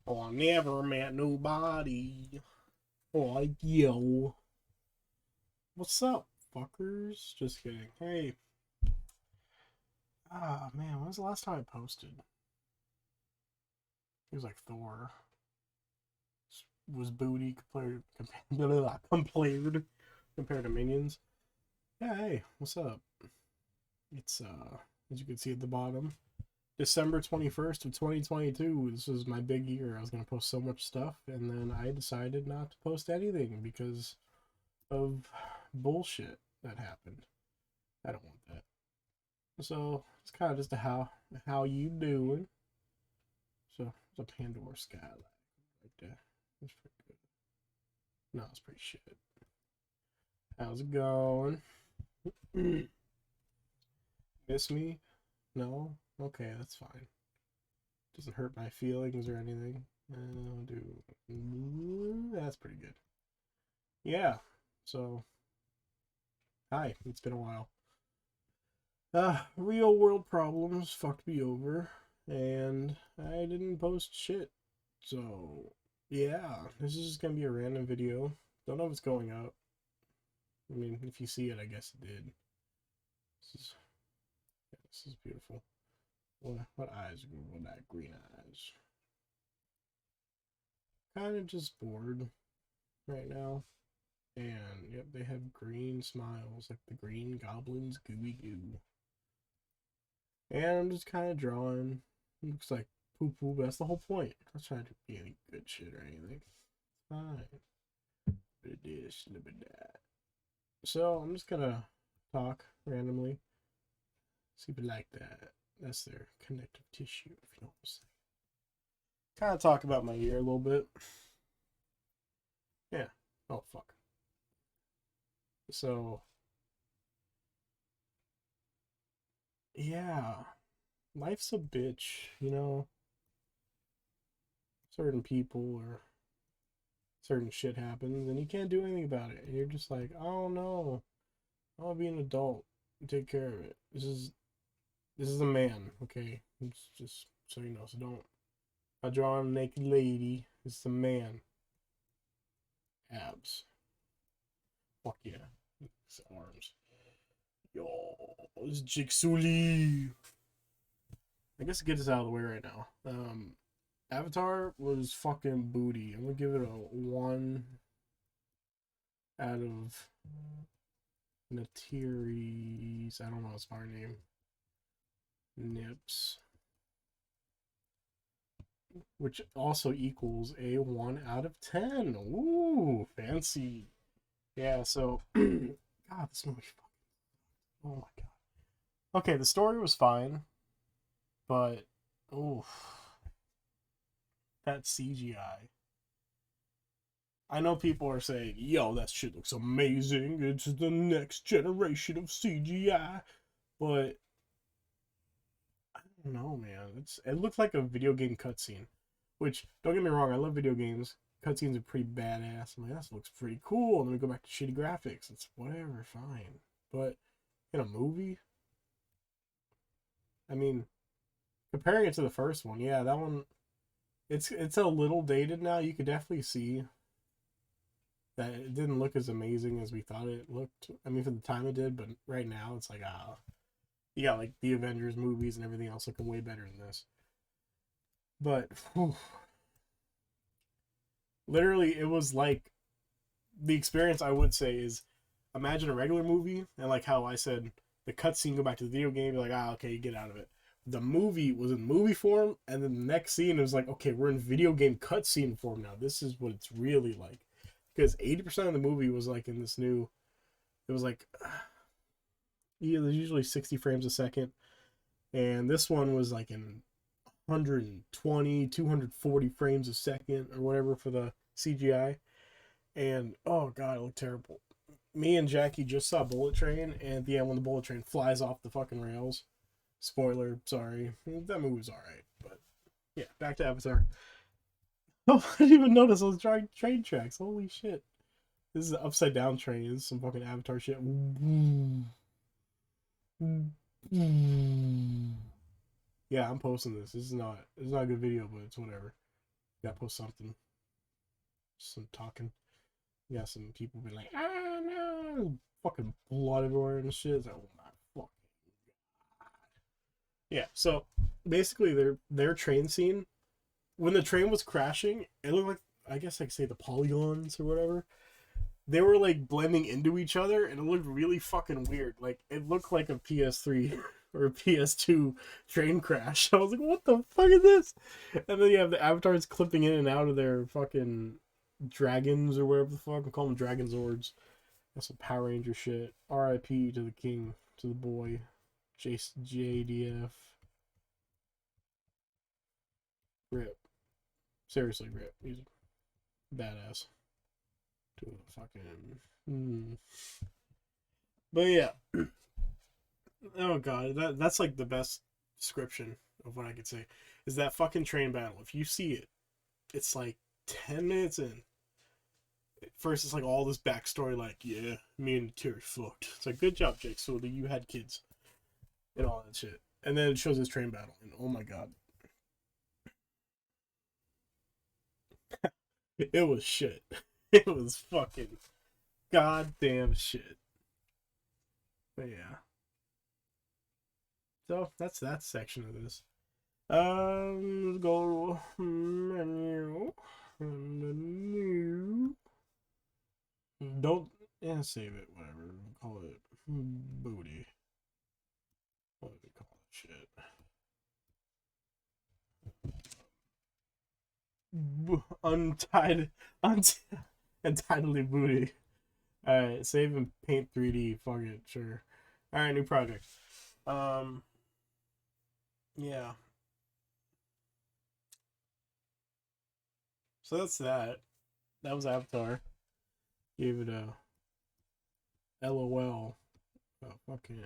Oh, I never met nobody like you. What's up, fuckers? Just kidding. Hey, man, when was the last time I posted? It was like Thor. Was booty compared to minions. Yeah, hey, what's up? It's as you can see at the bottom, December 21st of 2022. This was my big year. I was gonna post so much stuff, and then I decided not to post anything because of bullshit that happened. I don't want that. So it's kind of just a how you doing. So it's a Pandora skylight right there. It's pretty good. No, it's pretty shit. How's it going? Miss me? No? Okay, that's fine. Doesn't hurt my feelings or anything. That's pretty good. Yeah. So hi, it's been a while. Real world problems fucked me over, and I didn't post shit. So, yeah, this is just gonna be a random video. Don't know if it's going up. I mean, if you see it, I guess it did. This is, yeah, this is beautiful. What eyes? What that green eyes? Kind of just bored right now. And yep, they have green smiles like the Green Goblin's gooey goo. And I'm just kind of drawing. It looks like poo poo, but that's the whole point. I'm not trying to be any good shit or anything. Fine. Bit of this, a little bit of that. So I'm just gonna talk randomly. See if you like that. That's their connective tissue, if you know what I'm saying. Kind of talk about my year a little bit. Yeah. Oh fuck. So yeah, life's a bitch, you know. Certain people or certain shit happens, and you can't do anything about it. And you're just like, oh no, I'll be an adult and take care of it. This is a man, okay? It's just so you know. So don't. I draw a naked lady. It's a man. Abs. Fuck yeah. It's arms. Yo, it's Jigsaw. I guess to get this out of the way right now. Avatar was fucking booty. I'm gonna give it a 1 out of Natiri's. I don't know his fire name. Nips. Which also equals a 1 out of 10. Ooh, fancy. Yeah, so God, this movie fucking, oh my god. Okay, the story was fine, but oof, that CGI. I know people are saying, yo, that shit looks amazing. It's the next generation of CGI. But I don't know, man. It looks like a video game cutscene. Which, don't get me wrong, I love video games. Cutscenes are pretty badass. I'm like, that looks pretty cool. And then we go back to shitty graphics. It's whatever, fine. But in a movie, I mean, comparing it to the first one, yeah, that one it's a little dated now. You could definitely see that it didn't look as amazing as we thought it looked. I mean, for the time it did, but right now it's like you got like the Avengers movies and everything else looking way better than this. But whew, literally, it was like the experience. I would say is imagine a regular movie and like how I said the cutscene go back to the video game. You're like, okay, you get out of it. The movie was in movie form, and then the next scene it was like, okay, we're in video game cutscene form now. This is what it's really like, because 80% of the movie was like in this new. It was like, yeah, there's usually 60 frames a second, and this one was like in 120, 240 frames a second or whatever for the CGI. And oh god, it looked terrible. Me and Jackie just saw Bullet Train, and at the end when the Bullet Train flies off the fucking rails. Spoiler, sorry. That movie was alright, but yeah, back to Avatar. Oh, I didn't even notice those train tracks. Holy shit. This is an upside down train. This is some fucking Avatar shit. Yeah, I'm posting this. This is not a good video, but it's whatever. Gotta post something. Some talking. Yeah, some people be like, ah, no, fucking blood everywhere and shit. It's like, oh my fucking god. Yeah, so basically, their train scene, when the train was crashing, it looked like, I guess I could say the polygons or whatever. They were like blending into each other, and it looked really fucking weird. Like it looked like a PS3 or a PS2 train crash. I was like, what the fuck is this? And then you have the avatars clipping in and out of their fucking dragons or whatever the fuck. I call them Dragon Zords. That's some Power Ranger shit. R.I.P. to the king, to the boy, JDF. Rip. Seriously, rip. He's badass. To fucking. But yeah. Oh god, that's like the best description of what I could say. Is that fucking train battle. If you see it, it's like 10 minutes in. First, it's like all this backstory, like, yeah, me and Terry fucked. It's like, good job, Jake. So you had kids and all that shit. And then it shows this train battle, and oh my god, it was shit. It was fucking goddamn shit. But yeah, so that's that section of this. Let's go menu. Menu. Don't save it. Whatever. Call it booty. What do we call it? Shit. Untitledly booty. Alright, save and paint 3D. Fuck it, sure. Alright, new project. Yeah. So that's that. That was Avatar. Gave it a LOL. A fucking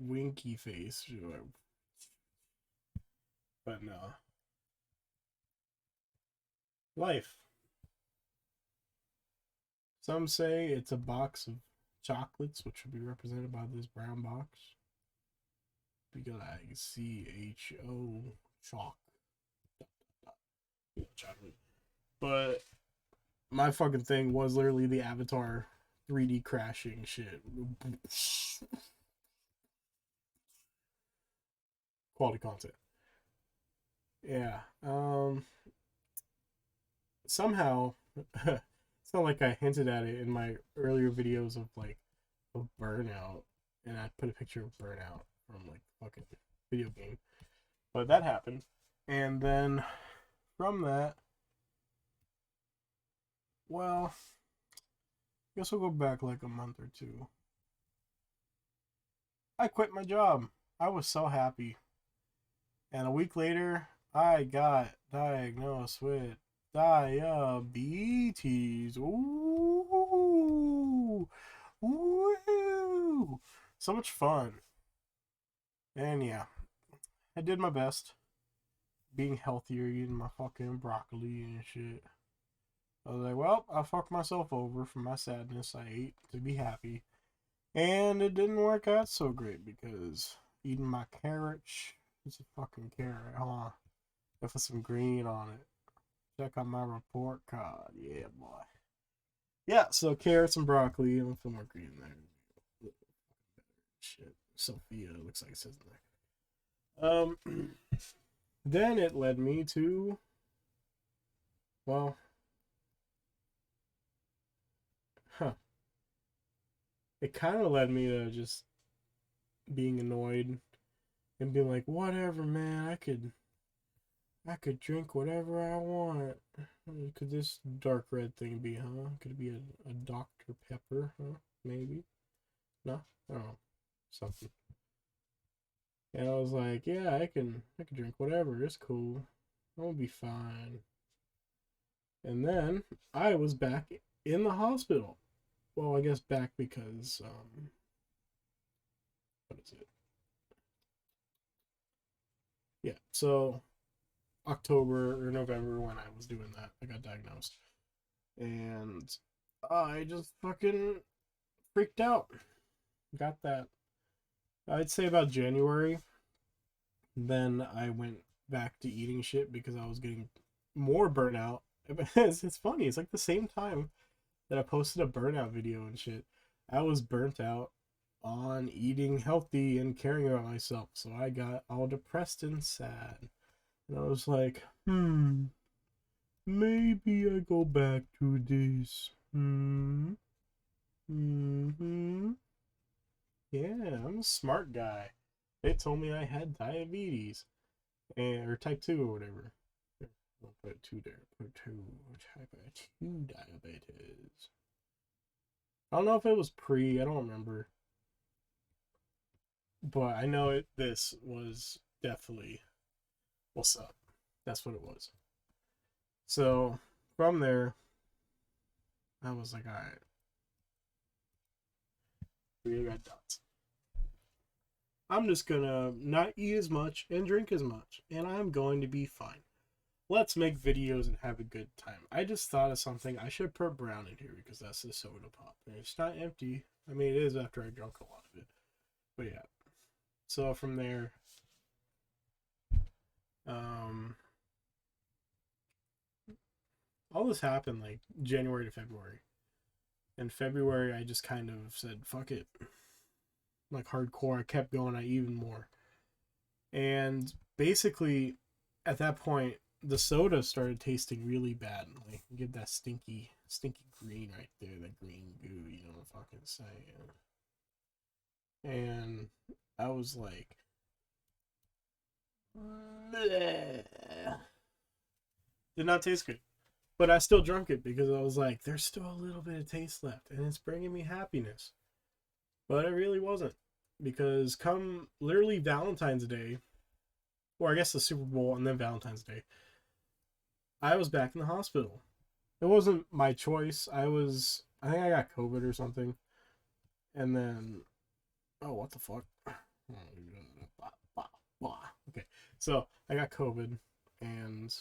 winky face. But no. Life. Some say it's a box of chocolates, which would be represented by this brown box. Because I CHO chalk. Chocolate. But my fucking thing was literally the Avatar 3D crashing shit. Quality content. Yeah. Somehow it's not like I hinted at it in my earlier videos of like of Burnout, and I put a picture of Burnout from like fucking video game. But that happened. And then from that, well, I guess we'll go back like a month or two. I quit my job. I was so happy. And a week later, I got diagnosed with diabetes. Ooh. Woo. So much fun. And yeah, I did my best. Being healthier, eating my fucking broccoli and shit. I was like, well, I fucked myself over for my sadness. I ate to be happy. And it didn't work out so great because eating my carrots, it's a fucking carrot, huh? With some green on it. Check out my report card. Yeah, boy. Yeah, so carrots and broccoli and some more green there. Shit. Sophia looks like it says in there. Then it led me to, well, it kind of led me to just being annoyed and being like, whatever, man, I could drink whatever I want. Could this dark red thing be, huh? Could it be a Dr. Pepper, huh? Maybe? No? I don't know. Something. And I was like, yeah, I can drink whatever. It's cool. I'll be fine. And then I was back in the hospital. Well, I guess back because what is it? Yeah, so October or November when I was doing that, I got diagnosed. And I just fucking freaked out. Got that. I'd say about January. Then I went back to eating shit because I was getting more burnout. It's funny. It's like the same time that I posted a burnout video and shit. I was burnt out on eating healthy and caring about myself. So I got all depressed and sad. And I was like, maybe I go back to this. Yeah, I'm a smart guy. They told me I had diabetes. Or type 2 or whatever. I'll put 2 there. Put 2. Type 2 diabetes. I don't know if it was I don't remember. But I know this was definitely what's up. That's what it was. So from there, I was like, alright. We got dots. I'm just gonna not eat as much and drink as much, and I'm going to be fine. Let's make videos and have a good time. I just thought of something. I should put brown in here because that's the soda pop. And it's not empty. I mean, it is after I drunk a lot of it. But yeah. So from there, all this happened like January to February. In February, I just kind of said, fuck it. Like hardcore. I kept going on even more. And basically, at that point, the soda started tasting really bad. Like, give that stinky green right there, that green goo, you know what I'm fucking saying. And I was like, bleh. Did not taste good. But I still drank it because I was like, there's still a little bit of taste left, and it's bringing me happiness. But it really wasn't. Because come literally Valentine's Day, or I guess the Super Bowl and then Valentine's Day, I was back in the hospital. It wasn't my choice. I think I got COVID or something. And then, oh, what the fuck? Okay, so I got COVID, and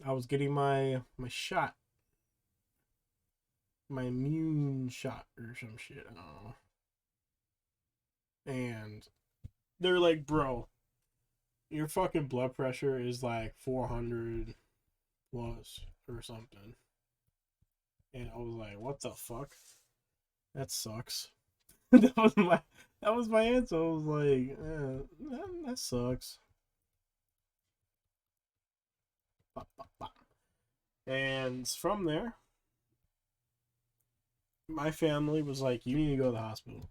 I was getting my shot, my immune shot or some shit. I don't know. And they're like, bro, your fucking blood pressure is like 400 plus or something. And I was like, what the fuck? That sucks. that was my answer. I was like, that sucks. And from there, my family was like, you need to go to the hospital.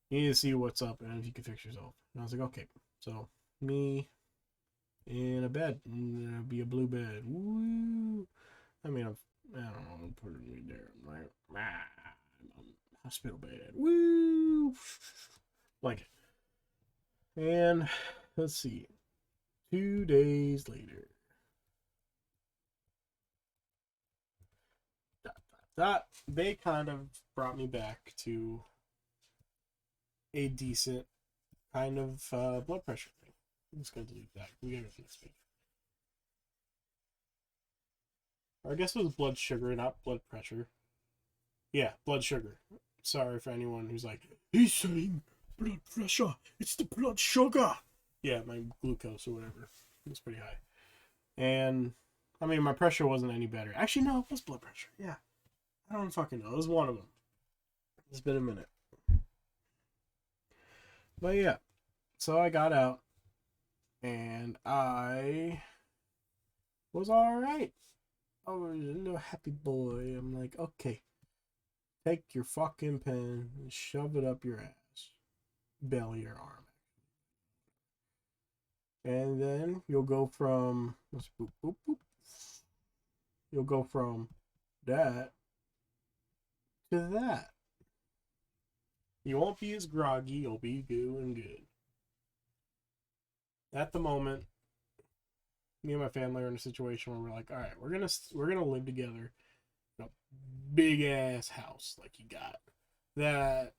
You need to see what's up and if you can fix yourself. And I was like, okay. So me in a bed, it'll be a blue bed. Woo! I mean, I don't know, put me there. I'm like, I'm hospital bed. Woo! Blanket. And let's see. 2 days later. That they kind of brought me back to a decent kind of blood pressure thing. I'm just going to delete that. We got to fix it. Or I guess it was blood sugar, not blood pressure. Yeah, blood sugar. Sorry for anyone who's like, he's saying blood pressure. It's the blood sugar. Yeah, my glucose or whatever. It was pretty high. And, I mean, my pressure wasn't any better. Actually, no, it was blood pressure. Yeah. I don't fucking know. It was one of them. It's been a minute. But yeah. So I got out. And I was alright. I was a little happy boy. I'm like, okay. Take your fucking pen and shove it up your ass. Belly or arm. And then you'll go from boop, boop, boop. You'll go from that to that. You won't be as groggy, you'll be doing good. At the moment, me and my family are in a situation where we're like, all right, we're gonna live together in a big ass house like you got. That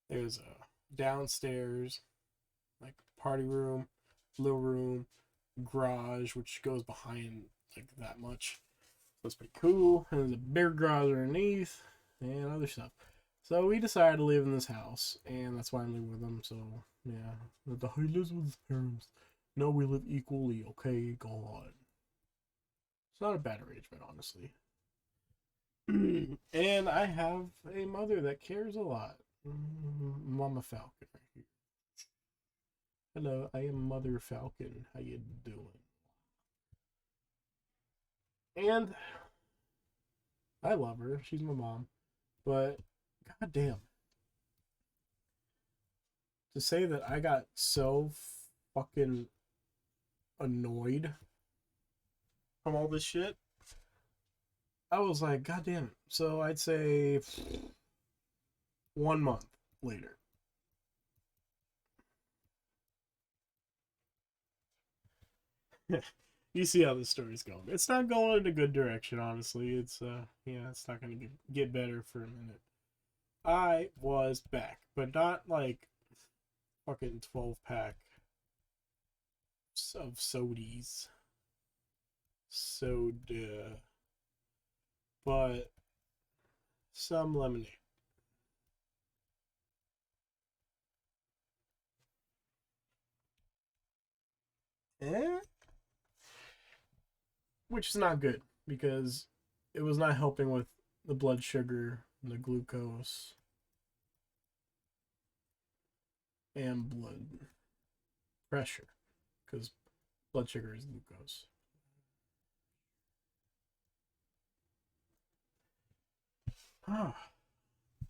there's a downstairs, like party room, little room, garage, which goes behind like that much. So it's pretty cool. And there's a bigger garage underneath and other stuff. So we decided to live in this house, and that's why I'm living with him. So yeah, he lives with his parents. No, we live equally. Okay, God. It's not a bad arrangement, honestly. And I have a mother that cares a lot. Mama Falcon right here. Hello, I am Mother Falcon. How you doing? And I love her. She's my mom. But goddamn, to say that I got so fucking annoyed from all this shit, I was like, goddamn. So I'd say 1 month later. You see how the story's going. It's not going in a good direction, honestly. It's yeah, it's not gonna get better for a minute. I was back, but not like fucking 12 pack of sodies. Soda. But some lemonade. Eh? Which is not good because it was not helping with the blood sugar, the glucose, and blood pressure because blood sugar is glucose.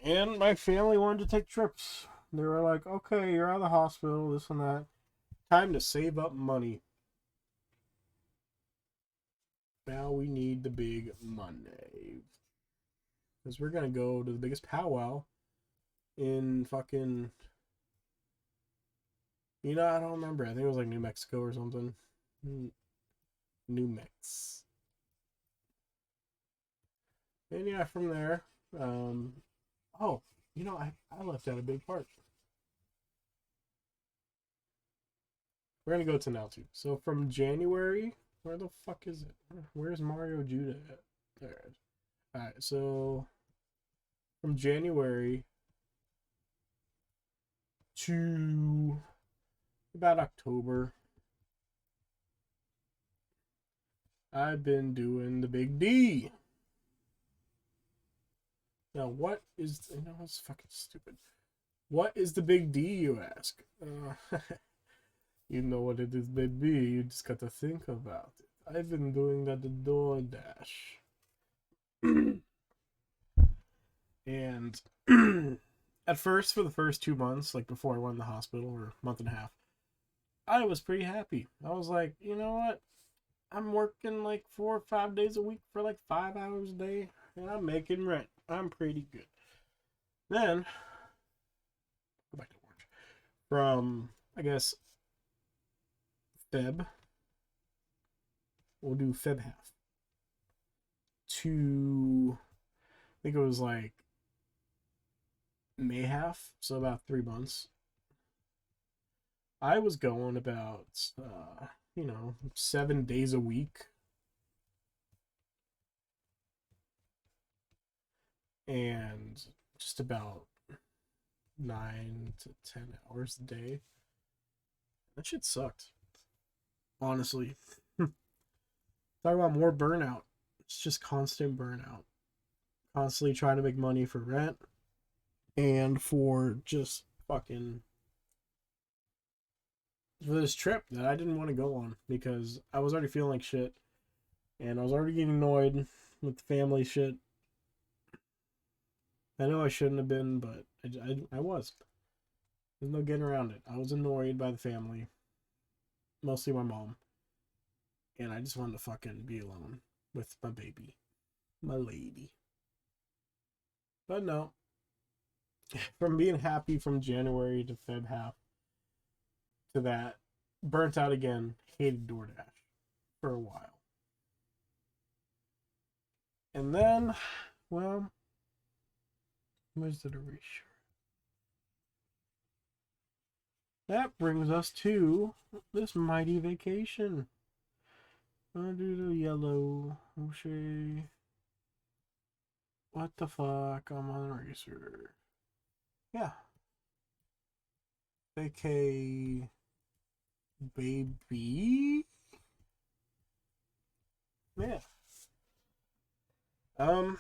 And my family wanted to take trips. They were like, okay, you're out of the hospital, this and that. Time to save up money. Now we need the big money. Because we're going to go to the biggest powwow in fucking. You know, I don't remember. I think it was like New Mexico or something. New Mex. And yeah, from there. Oh, you know, I left out a big part. We're going to go to now too. So from January. Where the fuck is it? Where's Mario Judah at? There it is. Alright, so from January to about October, I've been doing the big D. Now, what is. You know, it's fucking stupid. What is the big D, you ask? You know what it is, baby. You just gotta think about it. I've been doing that the DoorDash. And at first, for the first 2 months, like before I went in the hospital, or month and a half, I was pretty happy. I was like, you know what? I'm working like 4 or 5 days a week for like 5 hours a day, and I'm making rent. I'm pretty good. Then, go back to orange. From, I guess, Feb, we'll do Feb half, to, I think it was like May half, so about 3 months. I was going about, 7 days a week, and just about 9 to 10 hours a day. That shit sucked. Honestly. Talk about more burnout. It's just constant burnout. Constantly trying to make money for rent and for just fucking for this trip that I didn't want to go on because I was already feeling like shit and I was already getting annoyed with the family shit. I know I shouldn't have been, but I was. There's no getting around it. I was annoyed by the family, mostly my mom, and I just wanted to fucking be alone with my baby, my lady. But no, from being happy from January to Feb half to that, burnt out again, hated DoorDash for a while. And then, well, where's the erasure? That brings us to this mighty vacation. I'll do the yellow. O'Shea. What the fuck? I'm on eraser. Yeah. AK baby. Yeah. Um,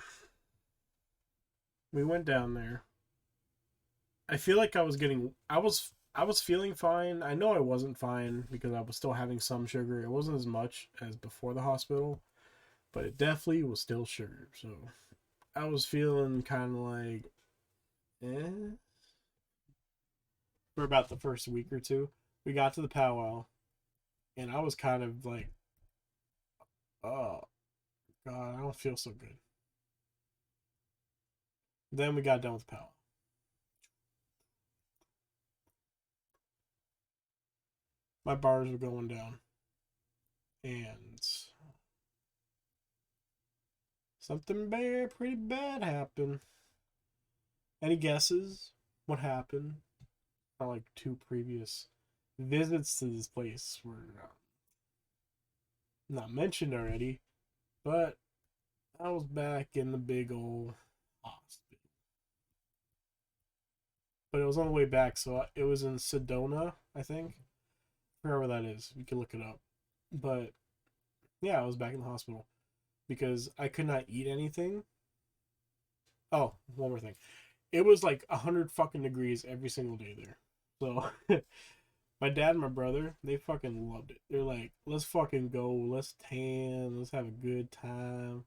we went down there. I feel like I was feeling fine. I know I wasn't fine because I was still having some sugar. It wasn't as much as before the hospital, but it definitely was still sugar. So I was feeling kind of like, eh, for about the first week or two. We got to the powwow, and I was kind of like, oh god, I don't feel so good. Then we got done with the powwow. My bars were going down, and something bad, pretty bad happened. Any guesses what happened? Like two previous visits to this place were not mentioned already, but I was back in the big old hospital. But it was on the way back, so it was in Sedona, I think. Wherever that is, you can look it up. But yeah, I was back in the hospital because I could not eat anything. Oh, one more thing. It was like 100 fucking degrees every single day there. So my dad and my brother, they fucking loved it. They're like, let's fucking go, let's tan, let's have a good time.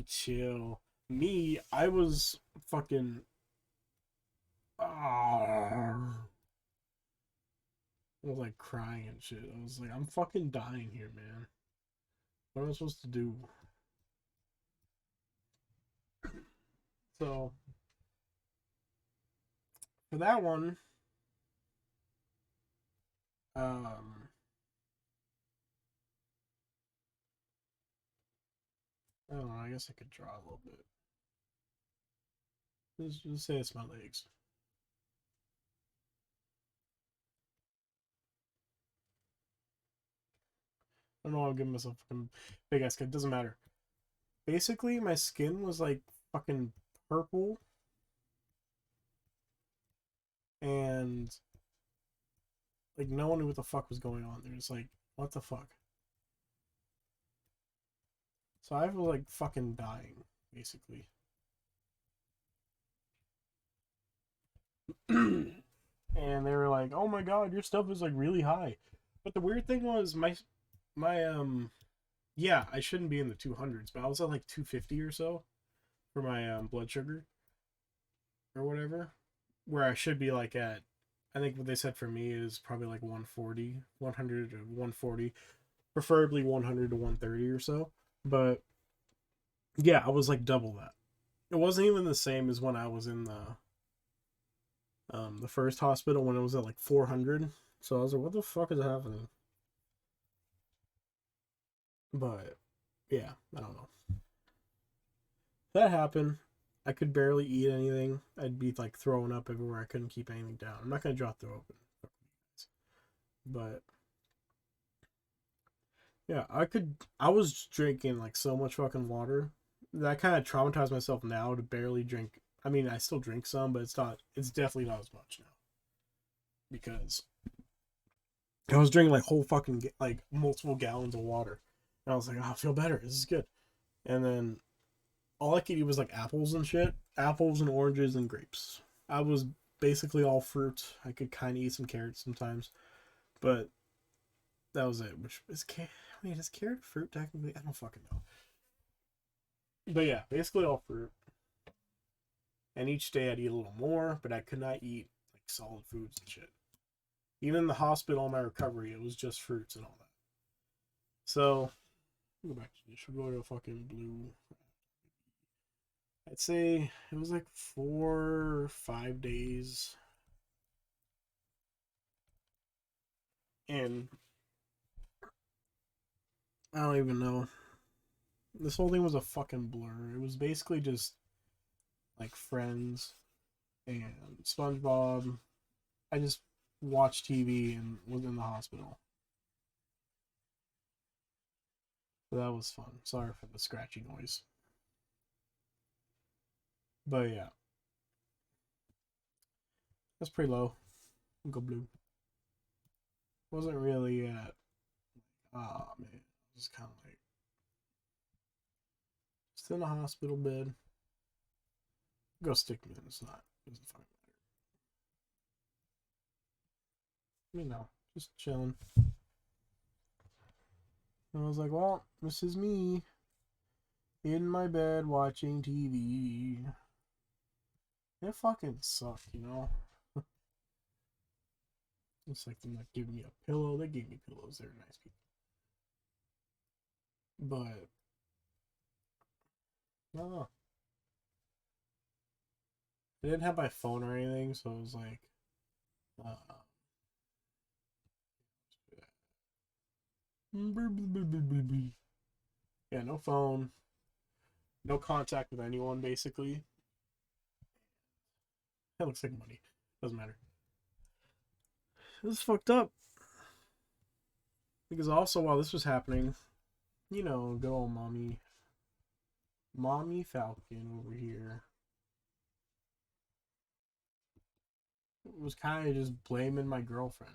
Chill. Me, I was fucking. I was like crying and shit. I was like, I'm fucking dying here, man. What am I supposed to do? So for that one, um, I don't know. I guess I could draw a little bit. Just say it's my legs. I don't know. I'm giving myself a fucking big ass cut. Doesn't matter. Basically, my skin was like fucking purple, and like no one knew what the fuck was going on. They're just like, what the fuck? So I was like fucking dying, basically. And they were like, "Oh my god, your stuff is like really high." But the weird thing was my yeah, I shouldn't be in the 200s, but I was at like 250 or so for my blood sugar or whatever, where I should be like at. I think what they said for me is probably like 140, 100 to 140, preferably 100 to 130 or so. But yeah, I was like double that. It wasn't even the same as when I was in the first hospital when it was at like 400. So I was like, what the fuck is happening? But yeah, I don't know. That happened. I could barely eat anything. I'd be like throwing up everywhere. I couldn't keep anything down. I'm not gonna drop throw open, but yeah, I could. I was drinking like so much fucking water that I kind of traumatized myself now to barely drink. I mean, I still drink some, but it's not. It's definitely not as much now because I was drinking like whole fucking like multiple gallons of water, and I was like, oh, I feel better. This is good. And then all I could eat was like apples and shit, apples and oranges and grapes. I was basically all fruit. I could kind of eat some carrots sometimes, but that was it. Which is wait, is carrot fruit technically? I don't fucking know. But yeah, basically all fruit. And each day I'd eat a little more, but I could not eat like solid foods and shit. Even in the hospital, in my recovery, it was just fruits and all that. So go back to this. We'll go to fucking blue. I'd say it was like 4 or 5 days, and I don't even know. This whole thing was a fucking blur. It was basically just like Friends and SpongeBob. I just watched TV and was in the hospital. So that was fun. Sorry for the scratchy noise. But yeah. That's pretty low. Go blue. Wasn't really at. Ah, man. Just kind of like. Still in a hospital bed. Go stick me in. It's not. Doesn't fucking matter. You know, just chilling. And I was like, well, this is me in my bed watching TV. It fucking sucked, you know? It's like they're not giving me a pillow. They gave me pillows. They're nice people. But, no. I didn't have my phone or anything, so it was like, uh, yeah, no phone, no contact with anyone, basically. That looks like money. Doesn't matter. This is fucked up. Because also, while this was happening, you know, good old mommy Falcon over here was kind of just blaming my girlfriend.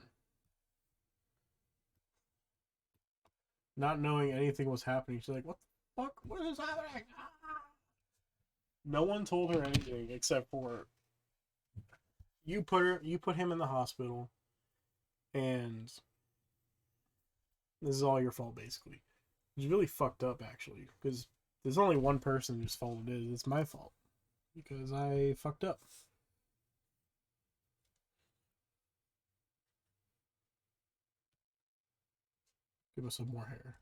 Not knowing anything was happening. She's like, what the fuck? What is happening? No one told her anything except for you put him in the hospital, and this is all your fault, basically. It's really fucked up, actually, because there's only one person whose fault it is. It's my fault because I fucked up. Give us some more hair.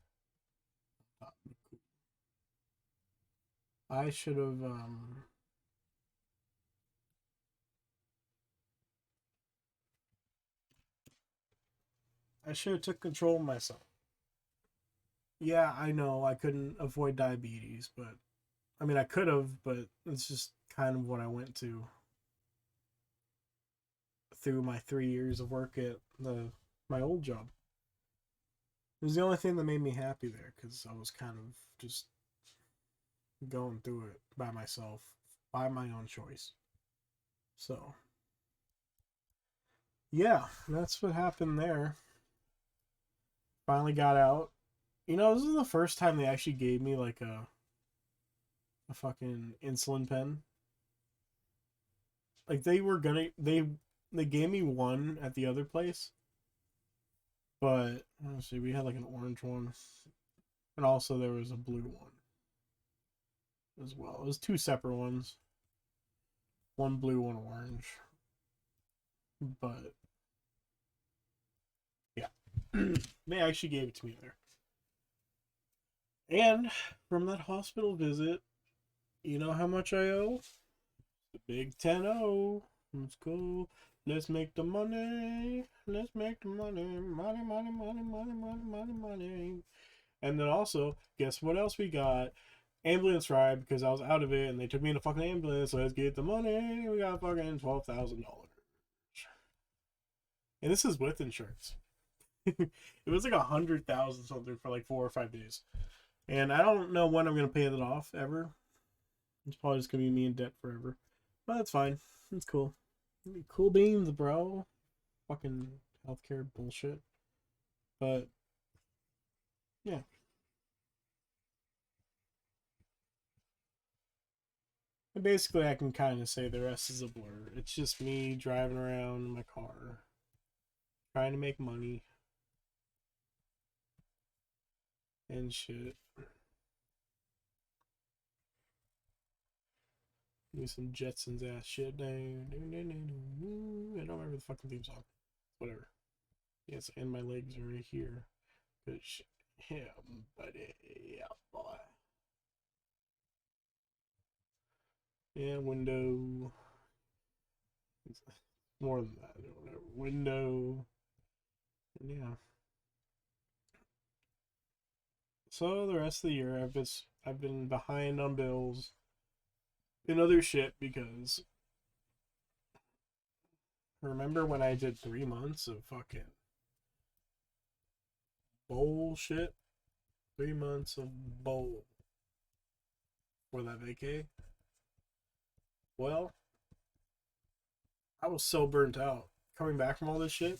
I should have I should have took control of myself. Yeah, I know I couldn't avoid diabetes, but I mean I could have, but it's just kind of what I went to through my 3 years of work at my old job. It was the only thing that made me happy there because I was kind of just going through it by myself, by my own choice. So, yeah, that's what happened there. Finally got out. You know, this is the first time they actually gave me like a fucking insulin pen. Like they gave me one at the other place, but let's see, we had like an orange one, and also there was a blue one as well. It was two separate ones, one blue, one orange. But yeah, they actually gave it to me there. And from that hospital visit, you know how much I owe? The big 10-0. Let's go. Let's make the money. Let's make the money. Money, money, money, money, money, money, money. And then also, guess what else we got? Ambulance ride because I was out of it and they took me in a fucking ambulance. So let's get the money. We got fucking $12,000. And this is with insurance. It was like 100,000 something for like 4 or 5 days. And I don't know when I'm gonna pay it off ever. It's probably just gonna be me in debt forever. But that's fine. It's cool. Cool beans, bro. Fucking healthcare bullshit. But yeah. And basically I can kind of say the rest is a blur. It's just me driving around in my car, trying to make money and shit. Do some Jetsons ass shit. I don't remember the fucking theme song. Whatever. Yes, and my legs are right here. Good shit. Yeah, buddy. Yeah, boy. Yeah, window. It's more than that. Whatever. Window. And yeah. So the rest of the year, I've been behind on bills and other shit because remember when I did 3 months of fucking bullshit? 3 months of bull for that vacay? Well, I was so burnt out. Coming back from all this shit,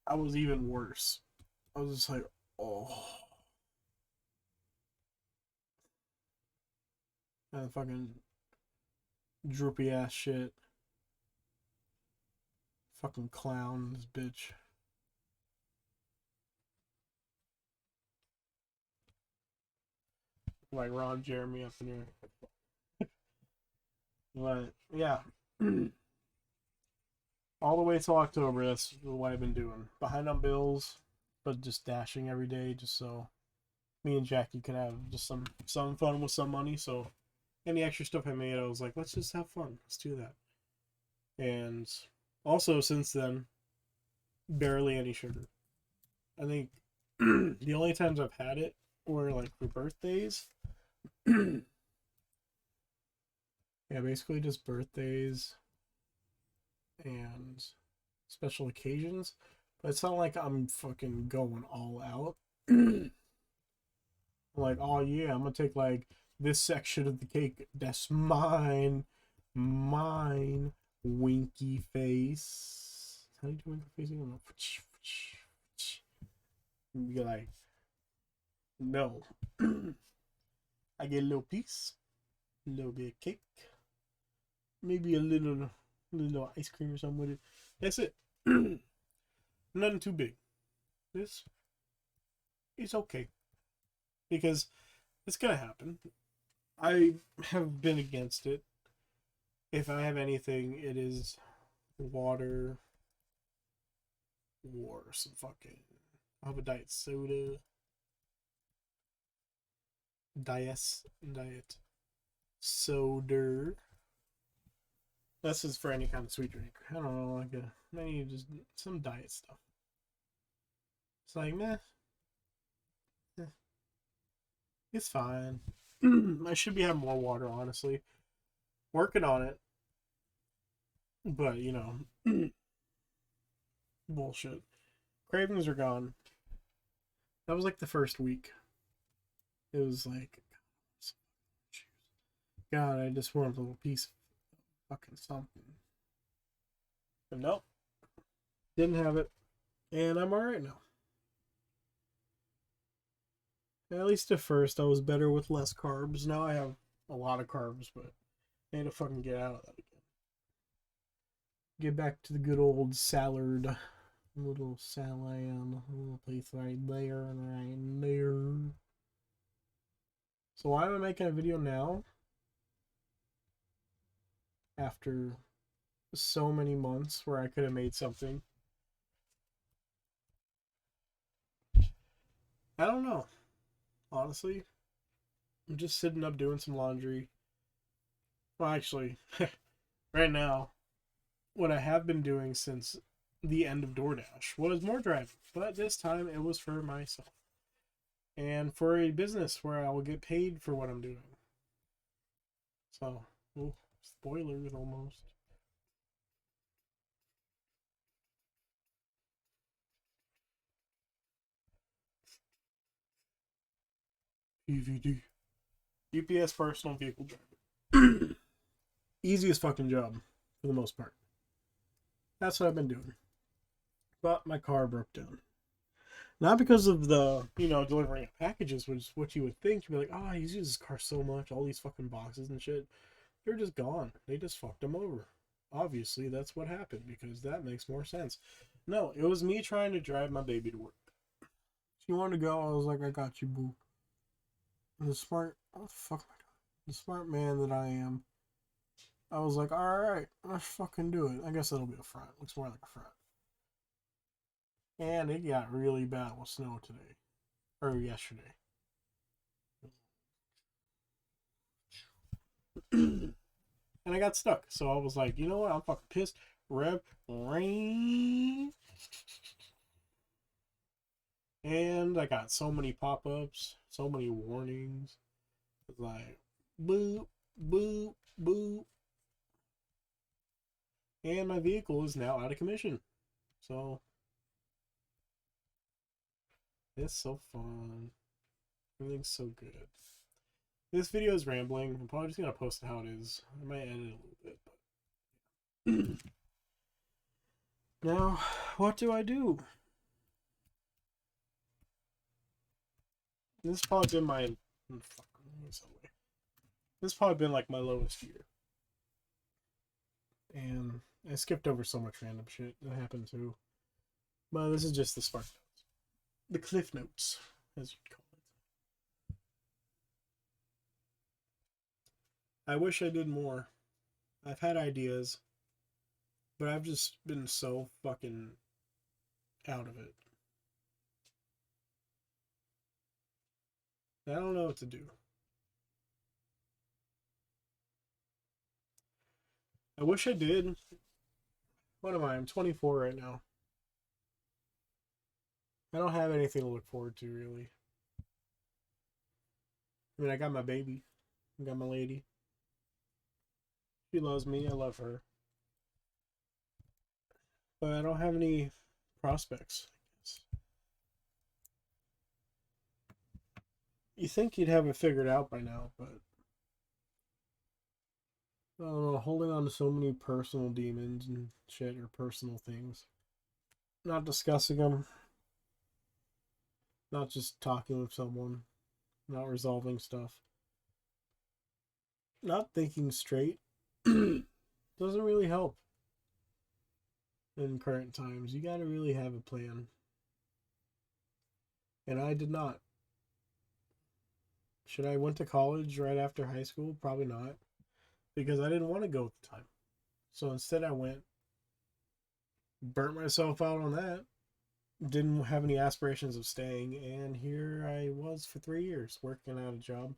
I was even worse. I was just like, oh. And fucking droopy ass shit. Fucking clown, this bitch. Like Ron Jeremy up in here. But yeah. All the way till October, that's what I've been doing. Behind on bills, but just dashing every day just so me and Jackie could have just some fun with some money. So any extra stuff I made, I was like, let's just have fun. Let's do that. And also since then, barely any sugar. I think the only times I've had it were like for birthdays. Yeah, basically just birthdays and special occasions. But it's not like I'm fucking going all out. Like, oh yeah, I'm gonna take like this section of the cake. That's mine. Mine. Winky face. How do you do winky face? You're like, no. I get a little piece, a little bit of cake, maybe a little ice cream or something with it. That's it. Nothing too big. This is okay because it's gonna happen. I have been against it. If I have anything, it is water or some fucking. I'll have a diet soda. Diet soda. This is for any kind of sweet drink. I don't know, like maybe just some diet stuff. It's like meh. It's fine. I should be having more water, honestly. Working on it, but you know, bullshit. Cravings are gone. That was like the first week. It was like, God, I just want a little piece of fucking something. But nope, didn't have it, and I'm alright now. At least at first, I was better with less carbs. Now I have a lot of carbs, but I need to fucking get out of that again. Get back to the good old salad. Little salad. Little place right there and right there. So why am I making a video now? After so many months where I could have made something. I don't know. Honestly. I'm just sitting up doing some laundry. Well, actually, right now, what I have been doing since the end of DoorDash was more driving. But this time it was for myself. And for a business where I will get paid for what I'm doing. So, ooh, spoilers almost. PVD. UPS personal vehicle driver. Easiest fucking job for the most part. That's what I've been doing. But my car broke down. Not because of the, delivering packages, which is what you would think. You'd be like, oh, he uses his car so much, all these fucking boxes and shit. They're just gone. They just fucked him over. Obviously, that's what happened because that makes more sense. No, it was me trying to drive my baby to work. She wanted to go. I was like, I got you, boo. The smart, what the fuck am I doing? The smart man that I am. I was like, alright, let's fucking do it. I guess that'll be a front. Looks more like a front. And it got really bad with snow today. Or yesterday. And I got stuck. So I was like, you know what? I'm fucking pissed. Rev rain. And I got so many pop-ups, so many warnings. It's like boop, boop, boop. And my vehicle is now out of commission. So it's so fun. Everything's so good. This video is rambling. I'm probably just gonna post it how it is. I might edit it a little bit, but Now, what do I do? This has probably been my this has probably been like my lowest year, and I skipped over so much random shit that happened too. But this is just the spark notes, the cliff notes, as you'd call it. I wish I did more. I've had ideas, but I've just been so fucking out of it. I don't know what to do. I wish I did. What am I? I'm 24 right now. I don't have anything to look forward to, really. I mean, I got my baby. I got my lady. She loves me. I love her. But I don't have any prospects, I guess. You think you'd have it figured out by now, but I don't know, holding on to so many personal demons and shit or personal things. Not discussing them, not just talking with someone, not resolving stuff, not thinking straight doesn't really help in current times. You gotta really have a plan. And I did not. Should I went to college right after high school? Probably not. Because I didn't want to go at the time. So instead I went, burnt myself out on that, didn't have any aspirations of staying, and here I was for 3 years working at a job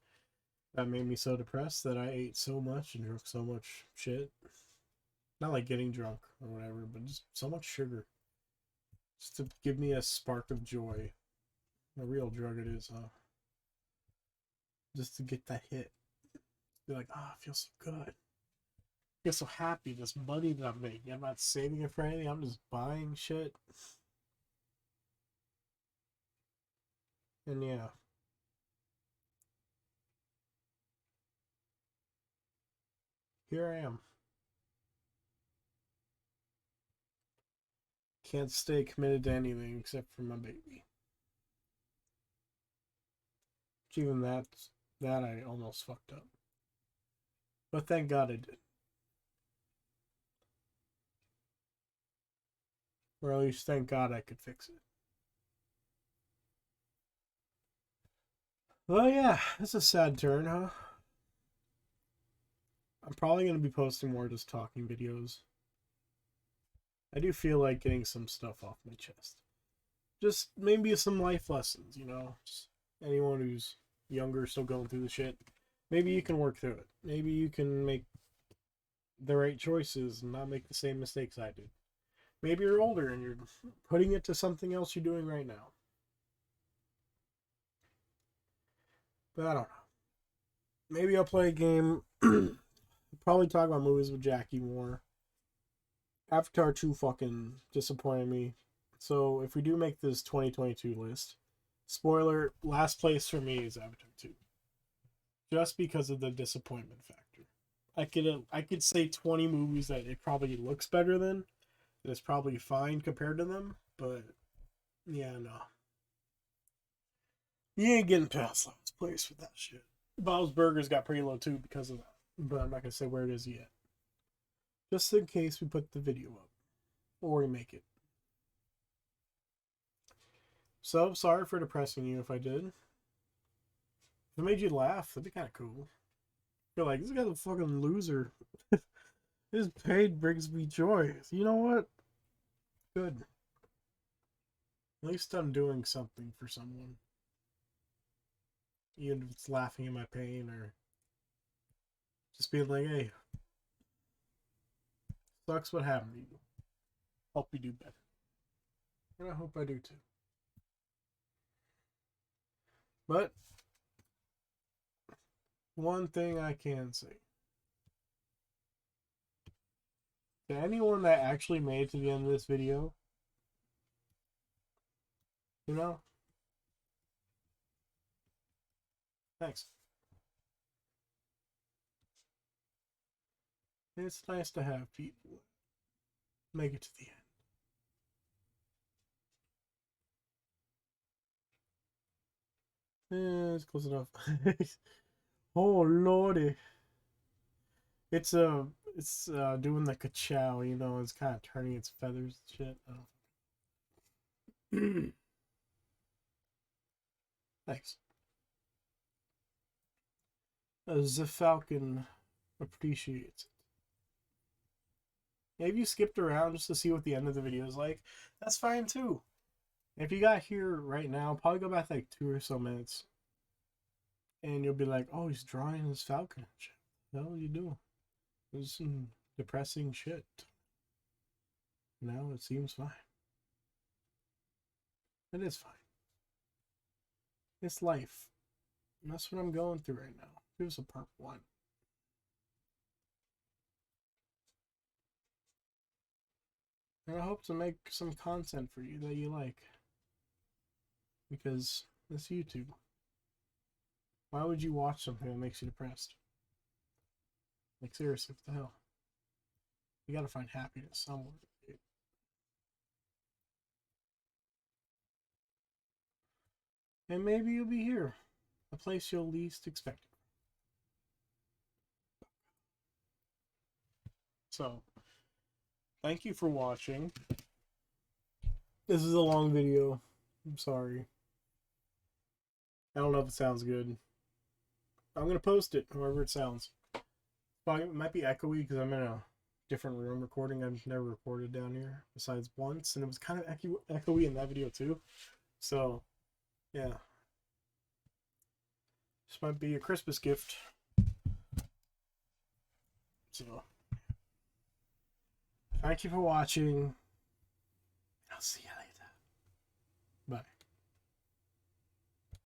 that made me so depressed that I ate so much and drank so much shit. Not like getting drunk or whatever, but just so much sugar. Just to give me a spark of joy. A real drug it is, huh? Just to get that hit. Be like, ah, oh, I feel so good. I feel so happy. This money that I'm making. I'm not saving it for anything. I'm just buying shit. And yeah. Here I am. Can't stay committed to anything except for my baby. Even that I almost fucked up. But thank God I did. Or at least thank God I could fix it. Well, yeah, that's a sad turn, huh? I'm probably going to be posting more just talking videos. I do feel like getting some stuff off my chest. Just maybe some life lessons, you know? Just anyone who's younger, still going through the shit. Maybe you can work through it. Maybe you can make the right choices and not make the same mistakes I did. Maybe you're older and you're putting it to something else you're doing right now. But I don't know. Maybe I'll play a game. Probably talk about movies with Jackie more. Avatar 2 fucking disappointed me. So if we do make this 2022 list, spoiler, last place for me is Avatar 2. Just because of the disappointment factor. I could say 20 movies that it probably looks better than. It's probably fine compared to them, but yeah, no. You ain't getting past last place with that shit. Bob's Burgers got pretty low too because of that, but I'm not gonna say where it is yet. Just in case we put the video up or we make it. So sorry for depressing you if I did. If it made you laugh, that'd be kind of cool. You're like, this guy's a fucking loser. His pain brings me joy. You know what? Good. At least I'm doing something for someone. Even if it's laughing at my pain or just being like, hey, sucks what happened to you. Hope you do better. And I hope I do too. But one thing I can say. To anyone that actually made it to the end of this video, you know, thanks. It's nice to have people make it to the end. It's close enough. Oh lordy. It's doing the ka-chow, you know, it's kind of turning its feathers and shit. Oh. Thanks. The falcon appreciates it. If you skipped around just to see what the end of the video is like, that's fine too. If you got here right now, probably go back like 2 or so minutes. And you'll be like, oh, he's drawing his falcon and shit. What the hell are you doing? There's some depressing shit. Now it seems fine. It is fine. It's life. And that's what I'm going through right now. Here's a part 1. And I hope to make some content for you that you like. Because it's YouTube. Why would you watch something that makes you depressed? Like, seriously, what the hell? You gotta find happiness somewhere. And maybe you'll be here. A place you'll least expect it. So, thank you for watching. This is a long video. I'm sorry. I don't know if it sounds good. I'm gonna post it, however it sounds. It might be echoey because I'm in a different room recording. I've never recorded down here besides once, and it was kind of echoey in that video too. So, yeah. This might be a Christmas gift. So, thank you for watching. I'll see you later. Bye.